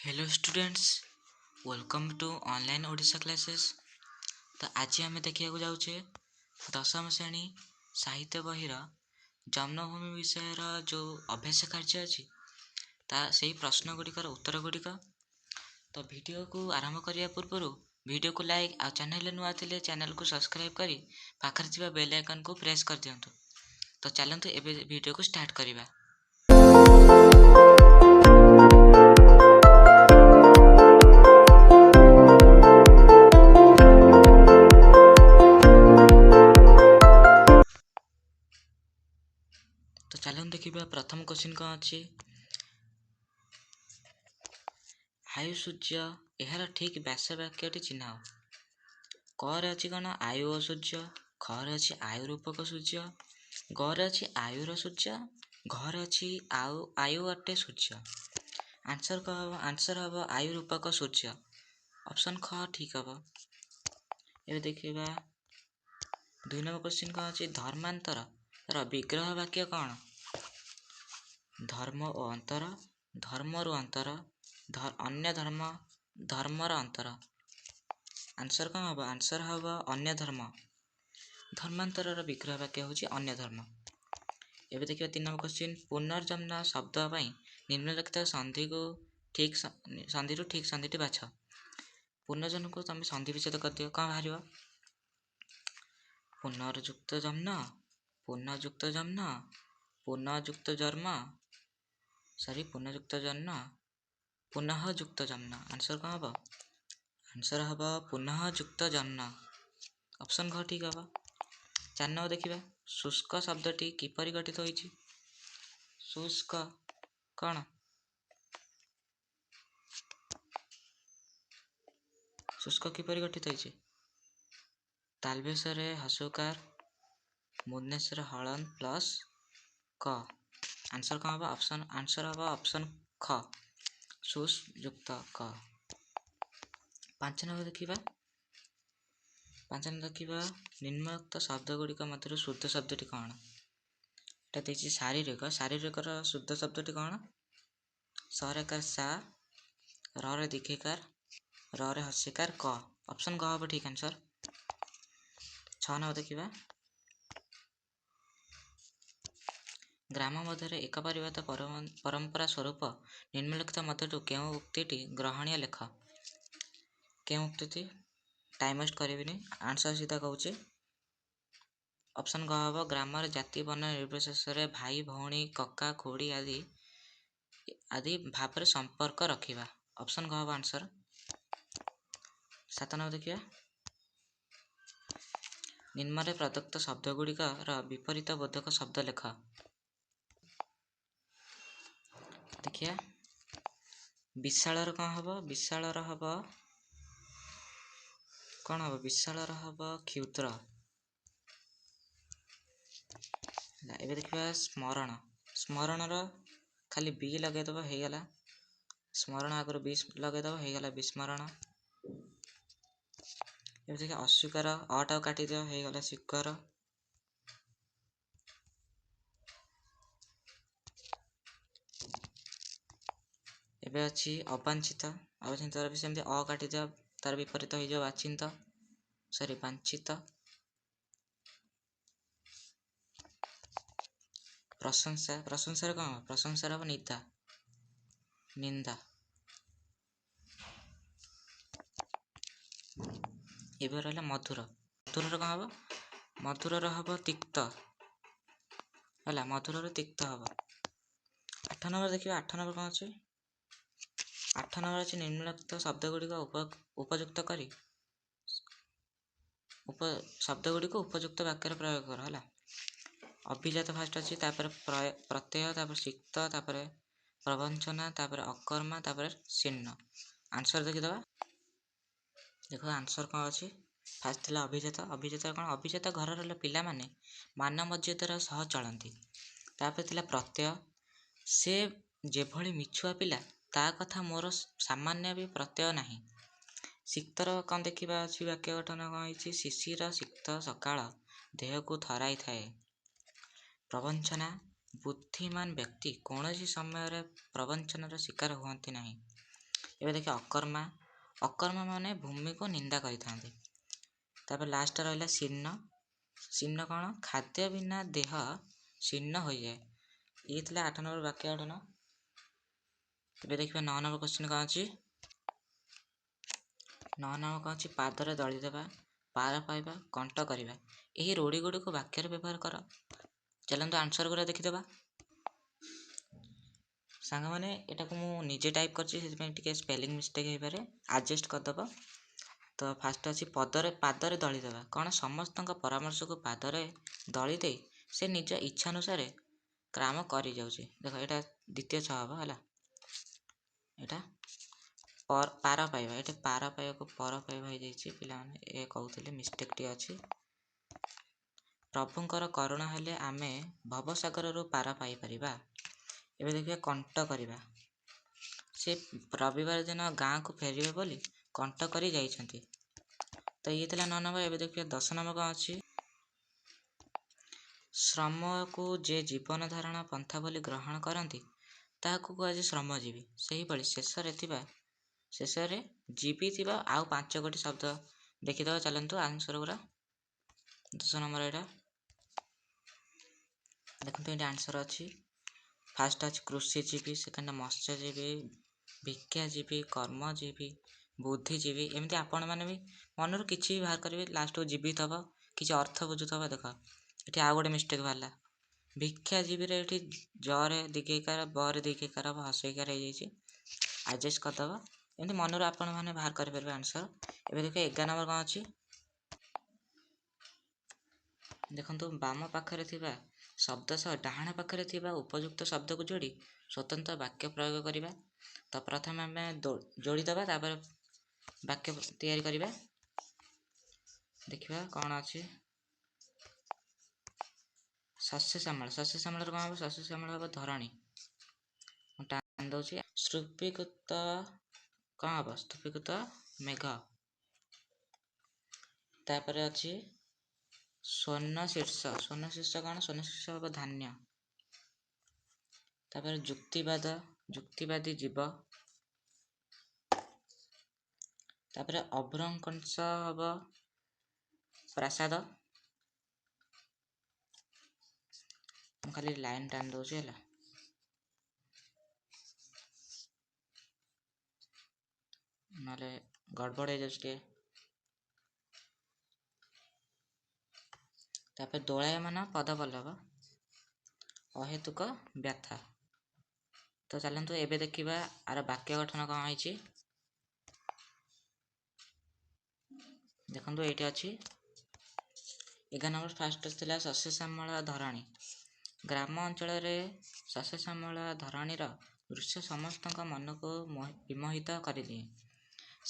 Hello students, welcome to online Odisha classes. तो आज आम देखा जाऊे दशम श्रेणी साहित्य बहिर जन्मभूमि विषय जो अभ्यास कार्य अच्छी से प्रश्न गुड़िकर उत्तर गुड़िक। तो वीडियो को आरंभ करने पूर्व वीडियो को लाइक आ चैनल नुआ थे चैनल को सब्सक्राइब कर पाखर बेल आइकन को प्रेस कर दिंतु। तो चलतु एबे वीडियो को स्टार्ट करवा। तो चलते देखिए प्रथम क्वेश्चन कौन अच्छी आयु सूर्य यार ठीक व्यास वाक्यटी चिन्ह। क अच्छी कौन आयु ओ सूर्य, ख अच्छी आयु रूपक सूर्य, ग अच्छी आयुर सूर्य, घ अच्छी आयु अटे सूर्य। आंसर कह हम आंसर हम आयु रूपक सूर्य। ऑप्शन ख ठीक हम। ये देखिए 2 नंबर क्वेश्चन कौन अच्छी धर्मांतर र विग्रह वाक्य कौन। धर्म ओ अंतर, धर्म रु अंतर, अन्य धर्म, धर्मर अंतर। आंसर कौन हम आंसर हम अन्य धर्म। धर्मांतर विग्रह वाक्य हूँ अन्य धर्म। एवं देखिए 3 नंबर क्वेश्चन पुनर्जन्म शब्द निम्नलिखित संधि को ठीक संधि ठीक संधि बाछ। पुनर्जन्म को तुम संधि विच्छेद कर दियो कौन बाहर। पुनर्जुक्त जन्म, पुनर्जुक्त जन्म, पुनर्जुक्त जन्म, सॉरी पुनर्जुक्त जन्म, पुनः जुक्त जन्म। आंसर कौन हम आंसर हम पुनः जुक्त जन्म। ऑप्शन घ ठीक हम। 4 नंबर देखिए शुष्क शब्दटी किपरि गठित होइछि। शुष्क कौन शुष्क किपरि गठित होइछि। तालबेसरे हसुकार मुन्नेश्वर हलन प्लस क। आंसर कौन हम ऑप्शन आंसर हम ऑप्शन ख शुष युक्त क। 5 नंबर देखिए 5 नंबर देखिए निम्नलिखित शब्द गुड़िक मध्य शुद्ध शब्दटी कौन। एटा देखिए शारीरिक शारीरिक शुद्ध शब्दटी कौन। सरेकार सा, रे दीर्घिकार, रे हस्यकार क। ऑप्शन ग हम ठीक आंसर। 6 नंबर देखिए ग्राम मध्य एक परिवर्त परंपरा स्वरूप निम्नलिखित मध्य क्यों उक्ति ग्रहणीय लेख। क्यों उक्ति टाइम वेस्ट करें आंसर सीधा कहूँ। ऑप्शन ग हम ग्राम जाति वर्ण निर्विशेष भाई भौणी कका खुड़ी आदि आदि भाव संपर्क रखा। ऑप्शन ग हम आंसर। 7 नंबर देखिए निम्न प्रदत्त शब्द गुड़िकर विपरीत बोधक शब्द लेख। देखिए विशाल कौन हम विशाल हम कौन हम विशाल हम क्षुद्र। एबे देखिए स्मरण स्मरण खाली बी लगेदब हो गला स्मरण आगर बी लगेदब हो गला विस्मरण। एबे देखिए अस्वीकार अटा काटी दियो हो गला स्वीकार। एबे अच्छी अवांछित अवांछित भी सेमती अ काटी दियो तार विपरीत हो वांछित सॉरी वांछित। प्रशंसा प्रशंसा कौन प्रशंसा हम निंदा निंदा। एबे रहा मधुर मधुर कौन हम मधुर हम तिक्त है मधुर तिक्त हम। 8 नंबर देखिए 8 नंबर कौन अच्छे 8 नंबर अच्छे निम्नलिखित शब्द गुड़िक उपयुक्त करी शब्द गुड़िक उपयुक्त वाक्य प्रयोग कर है। अभिजात फास्ट अच्छी प्रत्यय तापर सिक्त तापर प्रवंचना तापर अकर्मा तापर चिन्ह। आंसर देखीदबा देखो आंसर कौन अच्छी फास्ट थी अभिजात अभिजात कौन अभिजात घर पिला माने मान मर्यादार सह चलती। तापर थिला प्रत्यय से जेभली मिछुआ पिला ता कथा मोर सामान्य भी प्रत्यय नहीं। सिक्तर कौन देखा अच्छी वाक्य गठन कौन शिशिर सिक्त सकाळ देह को थराई थाए। प्रवंचना बुद्धिमान व्यक्ति कौन समय प्रवंचनार शिकार हुअति नहीं। ଏବେ ଦେଖିବା ଅକର୍ମା। ଅକର୍ମା ମାନେ ଭୂମିକୁ ନିନ୍ଦା କରିଥାନ୍ତି। ତାପରେ ଲାଷ୍ଟ ରହିଲା ଶୀର୍ଣ୍ଣ। ଶୀର୍ଣ୍ଣ କ'ଣ? ଖାଦ୍ୟ ବିନା ଦେହ ଶୀର୍ଣ୍ଣ ହୋଇଯାଏ। ଇଏ ଥିଲା 8 ନମ୍ବର ବାକ୍ୟ ଗଠନ। ଏବେ ଦେଖିବା 9 ନମ୍ବର କ୍ୱେଶ୍ଚିନ୍ କ'ଣ ଅଛି। 9 ନମ୍ବର କ'ଣ ଅଛି? ପାଦରେ ଦଳି ଦେବା, ପାର ପାଇବା, କଣ୍ଟ କରିବା। ଏହି ରୂଢ଼ି ଗୁଡ଼ିକୁ ବାକ୍ୟରେ ବ୍ୟବହାର କର। ଚାଲନ୍ତୁ ଆନ୍ସର ଗୁଡ଼ା ଦେଖିଦେବା। ସାଙ୍ଗମାନେ ଏଟାକୁ ମୁଁ ନିଜେ ଟାଇପ୍ କରିଛି, ସେଥିପାଇଁ ଟିକେ ସ୍ପେଲିଂ ମିଷ୍ଟେକ୍ ହେଇପାରେ, ଆଡ଼ଜଷ୍ଟ କରିଦେବ। ତ ଫାଷ୍ଟ ଅଛି ପାଦରେ ଦଳି ଦେବା। କ'ଣ? ସମସ୍ତଙ୍କ ପରାମର୍ଶକୁ ପାଦରେ ଦଳି ଦେଇ ସେ ନିଜ ଇଚ୍ଛାନୁସାରେ କାମ କରିଯାଉଛି। ଦେଖ ଏଇଟା ଦ୍ୱିତୀୟ ଛ ହବ ହେଲା। ଏଇଟା ପାର ପାଇବା, ଏଠି ପାର ପାଇବାକୁ ପର ପାଇବା ହେଇଯାଇଛି। ପିଲାମାନେ ଏ କହୁଥିଲେ ମିଷ୍ଟେକ୍ଟି ଅଛି। ପ୍ରଭୁଙ୍କର କରୁଣା ହେଲେ ଆମେ ଭବସାଗରରୁ ପାର ପାଇପାରିବା। ଏବେ ଦେଖିବା କଣ୍ଟ କରିବା। ସେ ରବିବାର ଦିନ ଗାଁକୁ ଫେରିବେ ବୋଲି କଣ୍ଟ କରି ଯାଇଛନ୍ତି। ତ ଇଏ ଥିଲା 9 ନମ୍ବର। ଏବେ ଦେଖିବା 10 ନମ୍ବର କ'ଣ ଅଛି। ଶ୍ରମକୁ ଯେ ଜୀବନ ଧାରଣ ପନ୍ଥା ବୋଲି ଗ୍ରହଣ କରନ୍ତି ତାହାକୁ କୁହାଯାଏ ଶ୍ରମଜୀବୀ। ସେହିଭଳି ଶେଷରେ ଜୀବୀ ଥିବା ଆଉ 5 ଶବ୍ଦ ଦେଖିଦେବା। ଚାଲନ୍ତୁ ଆନ୍ସର ଗୁଡ଼ା। 10 ନମ୍ବର ଏଇଟା ଦେଖନ୍ତୁ, ଏଇଟା ଆନ୍ସର ଅଛି। ଫାଷ୍ଟ ଅଛି କୃଷିଜୀବୀ, ସେକେଣ୍ଡ ମତ୍ସ୍ୟଜୀବୀ, ଭିକ୍ଷାଜୀବୀ, କର୍ମଜୀବୀ, ବୁଦ୍ଧିଜୀବୀ। ଏମିତି ଆପଣମାନେ ବି ମନରୁ କିଛି ବି ବାହାର କରିବେ, ଲାଷ୍ଟକୁ ଜୀବୀ ଥବ, କିଛି ଅର୍ଥ ବୁଝୁଥବ। ଦେଖ ଏଠି ଆଉ ଗୋଟେ ମିଷ୍ଟେକ୍ ବାହାରିଲା। ଭିକ୍ଷାଜୀବୀରେ ଏଠି ଜରେ ଦିଗେଇକାର, ବରେ ଦିଗେଇକାର, ହସେଇକାର ହେଇଯାଇଛି। ଆଡ଼ଜଷ୍ଟ କରିଦେବ। ଏମିତି ମନରୁ ଆପଣମାନେ ବାହାର କରିପାରିବେ ଆନ୍ସର। ଏବେ ଦେଖିବେ 11 ନମ୍ବର କ'ଣ ଅଛି। ଦେଖନ୍ତୁ, ବାମ ପାଖରେ ଥିବା ଶବ୍ଦ ସହ ଡାହାଣ ପାଖରେ ଥିବା ଉପଯୁକ୍ତ ଶବ୍ଦକୁ ଯୋଡ଼ି ସ୍ୱତନ୍ତ୍ର ବାକ୍ୟ ପ୍ରୟୋଗ କରିବା। ତ ପ୍ରଥମେ ଆମେ ଯୋଡ଼ିଦେବା, ତାପରେ ବାକ୍ୟ ତିଆରି କରିବା। ଦେଖିବା କ'ଣ ଅଛି। ଶସ୍ୟ ଶ୍ୟାମଳ। ଶସ୍ୟ ଶ୍ୟାମଳରେ କ'ଣ ହେବ? ଶସ୍ୟ ଶ୍ୟାମଳ ହେବ ଧରଣୀ। ମୁଁ ଟାଣି ଦେଉଛି। ସ୍ତୂପୀକୃତ କ'ଣ ହେବ? ସ୍ତୂପୀକୃତ ମେଘ। ତାପରେ ଅଛି ସ୍ୱର୍ଣ୍ଣ ଶୀର୍ଷ। ସ୍ୱର୍ଣ୍ଣ ଶୀର୍ଷ କ'ଣ? ସ୍ୱର୍ଣ୍ଣ ଶୀର୍ଷ ହେବ ଧାନ୍ୟ। ତାପରେ ଯୁକ୍ତିବାଦ, ଯୁକ୍ତିବାଦୀ ଜୀବ। ତାପରେ ଅଭ୍ରଂଶଂସ ହେବ ପ୍ରାସାଦ। ମୁଁ ଖାଲି ଲାଇନ୍ ଟାଣି ଦେଉଛି ହେଲା। ନହେଲେ ଗଡ଼ବଡ଼ ହେଇଯାଉଛି ଟିକେ। ତାପରେ ଦୋଳାୟମାନ ପଦପଲ୍ଲବ, ଅହେତୁକ ବ୍ୟଥା। ତ ଚାଲନ୍ତୁ ଏବେ ଦେଖିବା ଆର ବାକ୍ୟ ଗଠନ କ'ଣ ହେଇଛି। ଦେଖନ୍ତୁ ଏଇଠି ଅଛି 11 ନମ୍ବର। ଫାଷ୍ଟ ଥିଲା ଶସ୍ୟ ଶ୍ୟାମଳ ଧରଣୀ। ଗ୍ରାମ ଅଞ୍ଚଳରେ ଶସ୍ୟ ଶ୍ୟାମଳ ଧରଣୀର ଦୃଶ୍ୟ ସମସ୍ତଙ୍କ ମନକୁ ବିମୋହିତ କରିଦିଏ।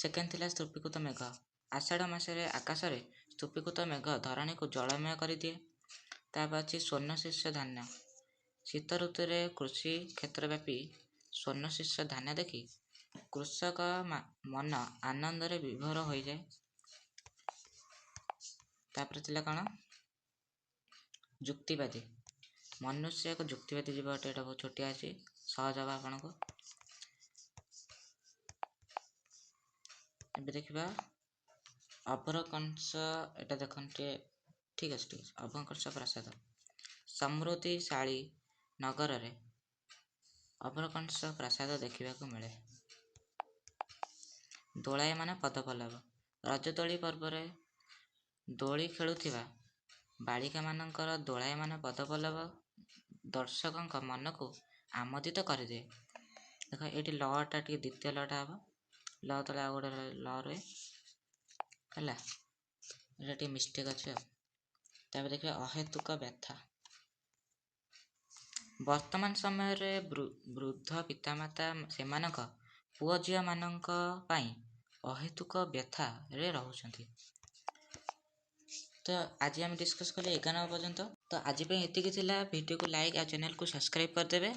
ସେକେଣ୍ଡ ଥିଲା ସ୍ତୂପୀକୃତ ମେଘ। ଆଷାଢ଼ ମାସରେ ଆକାଶରେ ସ୍ତୂପୀକୃତ ମେଘ ଧରଣୀକୁ ଜଳମୟ କରିଦିଏ। ତାପରେ ଅଛି ସ୍ୱର୍ଣ୍ଣ ଶୀର୍ଷ ଧାନ୍ୟ। ଶୀତ ଋତୁରେ କୃଷି କ୍ଷେତ୍ରବ୍ୟାପୀ ସ୍ୱର୍ଣ୍ଣ ଶୀର୍ଷ ଧାନ୍ୟ ଦେଖି କୃଷକ ମନ ଆନନ୍ଦରେ ବିଭୋର ହୋଇଯାଏ। ତାପରେ ଥିଲା କ'ଣ? ଯୁକ୍ତିବାଦୀ। ମନୁଷ୍ୟ ଏକ ଯୁକ୍ତିବାଦୀ ଜୀବ ଅଟେ। ଏଇଟା ବହୁତ ଛୋଟିଆ ଅଛି, ସହଜ ହେବ ଆପଣଙ୍କୁ। ଏବେ ଦେଖିବା ଅଭ୍ରଂଶଂସ। ଏଇଟା ଦେଖନ୍ତୁ ଟିକେ ଠିକ୍ ଅଛି। ଅଭ୍ରଂଶଂସ ପ୍ରାସାଦ। ସମୃଦ୍ଧିଶାଳୀ ନଗରରେ ଅଭ୍ରଂଶଂସ ପ୍ରାସାଦ ଦେଖିବାକୁ ମିଳେ। ଦୋଳାୟମାନ ପଦପଲ୍ଲବ। ରଜଦୋଳି ପର୍ବରେ ଦୋଳି ଖେଳୁଥିବା ବାଳିକାମାନଙ୍କର ଦୋଳାୟମାନ ପଦପଲ୍ଲବ ଦର୍ଶକଙ୍କ ମନକୁ ଆମୋଦିତ କରିଦିଏ। ଦେଖ ଏଇଠି ଲଟା ଟିକେ ଦ୍ୱିତୀୟ ଲଟା ହେବ, ଲ ତଳେ ଆଉ ଗୋଟେ ଲ ରୁହେ ହେଲା। ଏଇଟା ଟିକେ ମିଷ୍ଟେକ୍ ଅଛି ଆଉ। ତାପରେ ଦେଖିବା ଅହେତୁକ ବ୍ୟଥା। ବର୍ତ୍ତମାନ ସମୟରେ ବୃଦ୍ଧ ପିତାମାତା ସେମାନଙ୍କ ପୁଅ ଝିଅମାନଙ୍କ ପାଇଁ ଅହେତୁକ ବ୍ୟଥାରେ ରହୁଛନ୍ତି। ତ ଆଜି ଆମେ ଡିସ୍କସ୍ କଲେ 11 ନମ୍ବର ପର୍ଯ୍ୟନ୍ତ। ତ ଆଜି ପାଇଁ ଏତିକି ଥିଲା। ଭିଡ଼ିଓକୁ ଲାଇକ୍ ଆଉ ଚ୍ୟାନେଲକୁ ସବସ୍କ୍ରାଇବ୍ କରିଦେବେ।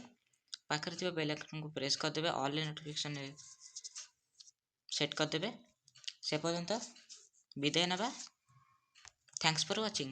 ପାଖରେ ଥିବା ବେଲ୍ ଆଇକନ୍କୁ ପ୍ରେସ୍ କରିଦେବେ, ଅଲ୍ ନୋଟିଫିକେସନ୍ ସେଟ୍ କରିଦେବେ। ସେ ପର୍ଯ୍ୟନ୍ତ ବିଦାୟ ନେବା। Thanks for watching.